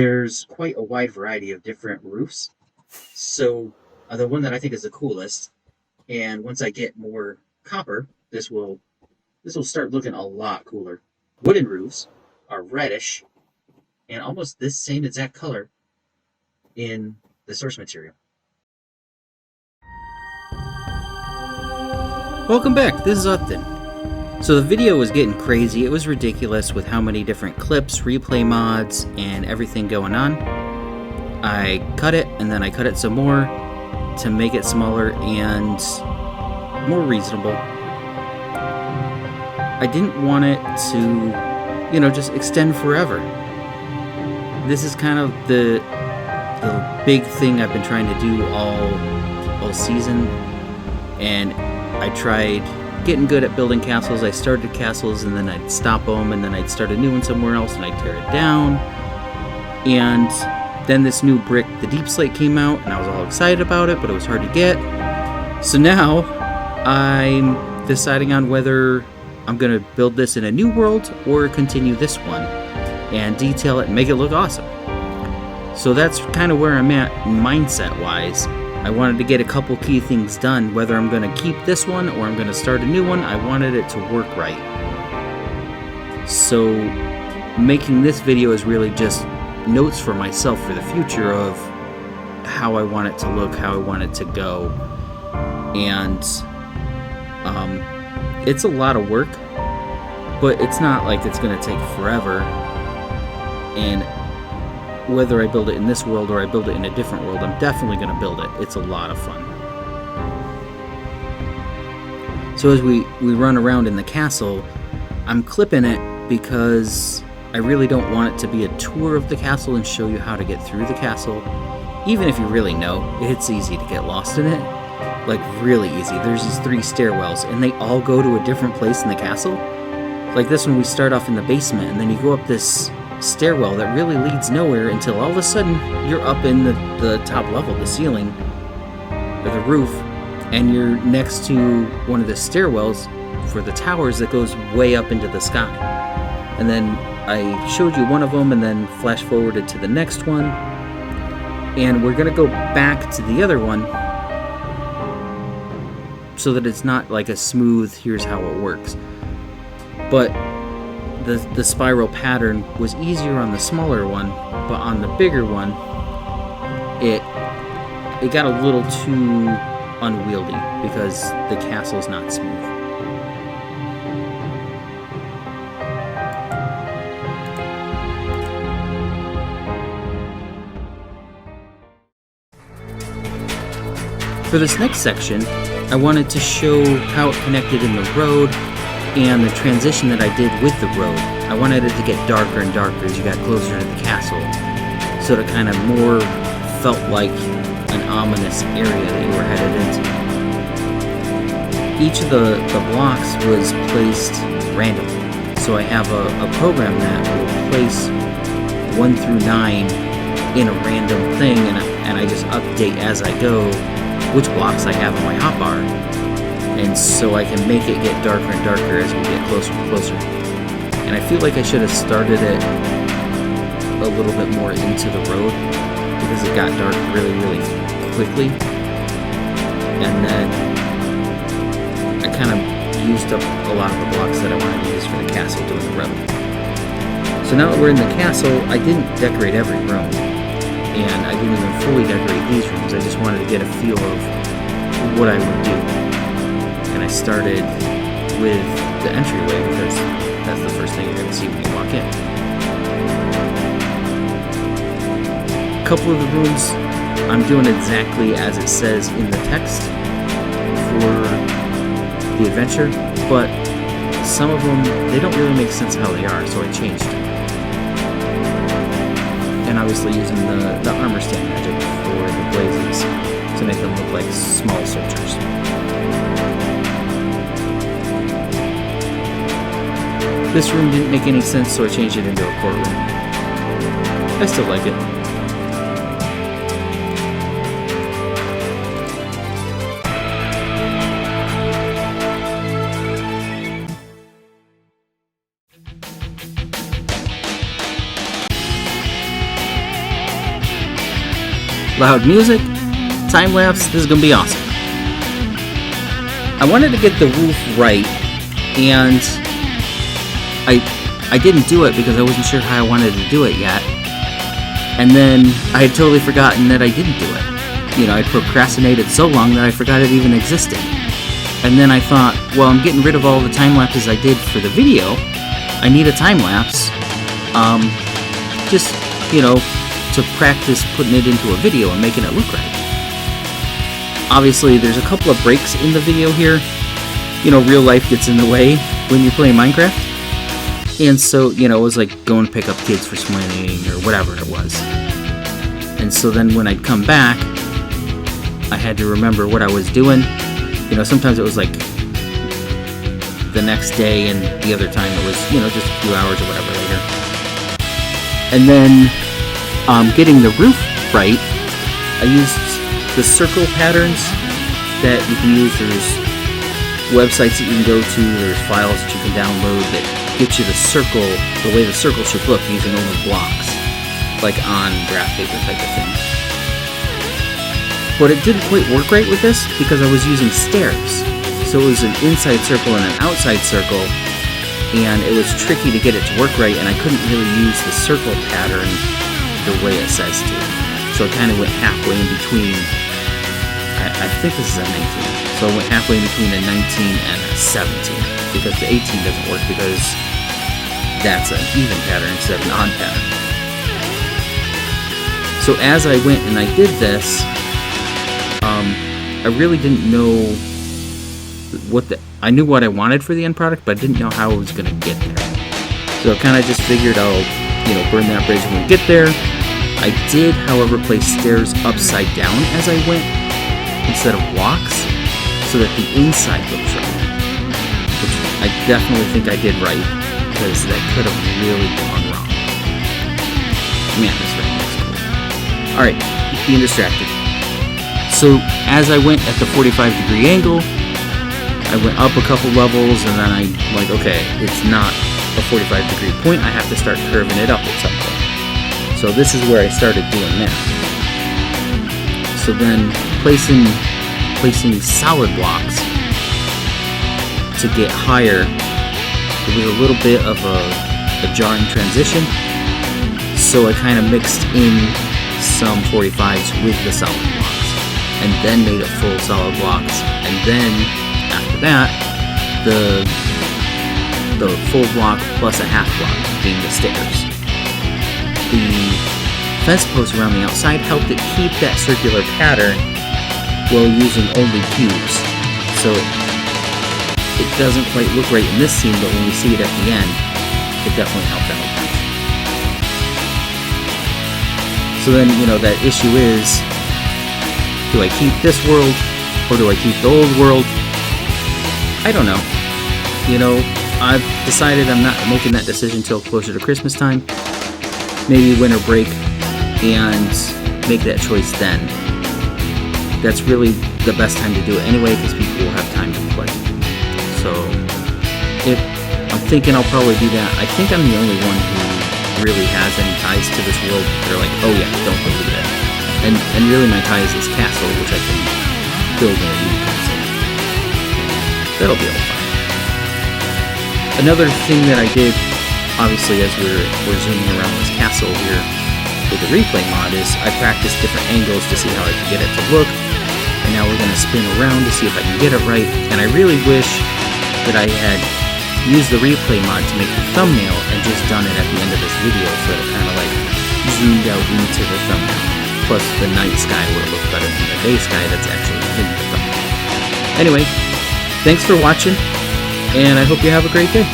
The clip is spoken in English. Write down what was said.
There's quite a wide variety of different roofs. So the one that I think is the coolest, and once I get more copper, this will start looking a lot cooler. Wooden roofs are reddish and almost this same exact color in the source material. Welcome back, this is Upton. So the video was getting crazy. It was ridiculous with how many different clips, replay mods, and everything going on. I cut it, and then I cut it some more to make it smaller and more reasonable. I didn't want it to, just extend forever. This is kind of the big thing I've been trying to do all season, and I tried getting good at building castles. I started castles and then I'd stop them and then I'd start a new one somewhere else and I'd tear it down. And then this new brick, the Deep Slate, came out and I was all excited about it, but it was hard to get. So now I'm deciding on whether I'm going to build this in a new world or continue this one and detail it and make it look awesome. So that's kind of where I'm at mindset-wise. I wanted to get a couple key things done. Whether I'm going to keep this one or I'm going to start a new one, I wanted it to work right. So making this video is really just notes for myself for the future of how I want it to look, how I want it to go. And it's a lot of work, but it's not like it's going to take forever. And whether I build it in this world or I build it in a different world, I'm definitely going to build it. It's a lot of fun. So as we run around in the castle, I'm clipping it because I really don't want it to be a tour of the castle and show you how to get through the castle. Even if you really know, it's easy to get lost in it. Like, really easy. There's these 3 stairwells, and they all go to a different place in the castle. Like this one, we start off in the basement, and then you go up this stairwell that really leads nowhere until all of a sudden you're up in the top level, the ceiling, or the roof, and you're next to one of the stairwells for the towers that goes way up into the sky. And then I showed you one of them and then flash forwarded to the next one, and we're gonna go back to the other one so that it's not like a smooth, here's how it works. But the spiral pattern was easier on the smaller one, but on the bigger one, it got a little too unwieldy because the castle's not smooth. For this next section, I wanted to show how it connected in the road and the transition that I did with the road. I wanted it to get darker and darker as you got closer to the castle, so it kind of more felt like an ominous area that you were headed into. Each of the blocks was placed randomly, so I have a program that will place 1 through 9 in a random thing, and I just update as I go which blocks I have on my hotbar. And so I can make it get darker and darker as we get closer and closer. And I feel like I should have started it a little bit more into the road because it got dark really, really quickly. And then I kind of used up a lot of the blocks that I wanted to use for the castle doing the road. So now that we're in the castle, I didn't decorate every room. And I didn't even fully decorate these rooms. I just wanted to get a feel of what I would do. And I started with the entryway because that's the first thing you're going to see when you walk in. A couple of the rooms I'm doing exactly as it says in the text for the adventure, but some of them, they don't really make sense how they are, so I changed them. And obviously using the armor stand magic for the blazes to make them look like small soldiers. This room didn't make any sense, so I changed it into a courtroom. I still like it. loud music, time lapse. This is gonna be awesome. I wanted to get the roof right, and I didn't do it because I wasn't sure how I wanted to do it yet. And then I had totally forgotten that I didn't do it. You know, I procrastinated so long that I forgot it even existed. And then I thought, well, I'm getting rid of all the time lapses I did for the video. I need a time lapse. Just, you know, to practice putting it into a video and making it look right. Obviously, there's a couple of breaks in the video here. You know, real life gets in the way when you're playing Minecraft. And so, you know, it was like going to pick up kids for swimming or whatever it was. And so then when I'd come back, I had to remember what I was doing. You know, sometimes it was like the next day, and the other time it was, you know, just a few hours or whatever later. And then getting the roof right, I used the circle patterns that you can use. There's websites that you can go to, there's files that you can download that get you the circle, the way the circle should look using only blocks, like on graph paper type of thing. But it didn't quite work right with this because I was using stairs. So it was an inside circle and an outside circle, and it was tricky to get it to work right, and I couldn't really use the circle pattern the way it says to. So I kind of went halfway in between. I think this is a 19. So I went halfway in between a 19 and a 17, because the 18 doesn't work because that's an even pattern instead of an odd pattern. So as I went and I did this, I really didn't know I knew what I wanted for the end product, but I didn't know how I was going to get there. So I kind of just figured I'll, you know, burn that bridge when we get there. I did, however, place stairs upside down as I went instead of blocks, so that the inside looks right. Which I definitely think I did right, because that could have really gone wrong. Man, this thing looks cool. Alright, being distracted. So as I went at the 45-degree angle, I went up a couple levels, and then I'm like, okay, it's not a 45-degree point, I have to start curving it up at some point. So this is where I started doing that. So then placing solid blocks to get higher, it was a little bit of a jarring transition. So I kind of mixed in some 45s with the solid blocks, and then made it full solid blocks, and then after that, the full block plus a half block being the stairs. The fence posts around the outside helped it keep that circular pattern while using only cubes. So it doesn't quite look right in this scene, but when we see it at the end, it definitely helped out. So then, you know, that issue is, do I keep this world, or do I keep the old world? I don't know. You know, I've decided I'm not making that decision till closer to Christmas time. Maybe winter break, and make that choice then. That's really the best time to do it anyway, because people will have time to play. So, if I'm thinking I'll probably do that. I think I'm the only one who really has any ties to this world. They're like, oh yeah, don't delete it. And really my tie is this castle, which I can build in a new castle. That'll be all fine. Another thing that I did, obviously, as we're zooming around this castle here with the replay mod, is I practiced different angles to see how I could get it to look. And now we're going to spin around to see if I can get it right. And I really wish that I had used the replay mod to make the thumbnail and just done it at the end of this video, so it kind of like zoomed out into the thumbnail. Plus the night sky would have looked better than the day sky that's actually in the thumbnail. Anyway, thanks for watching, and I hope you have a great day.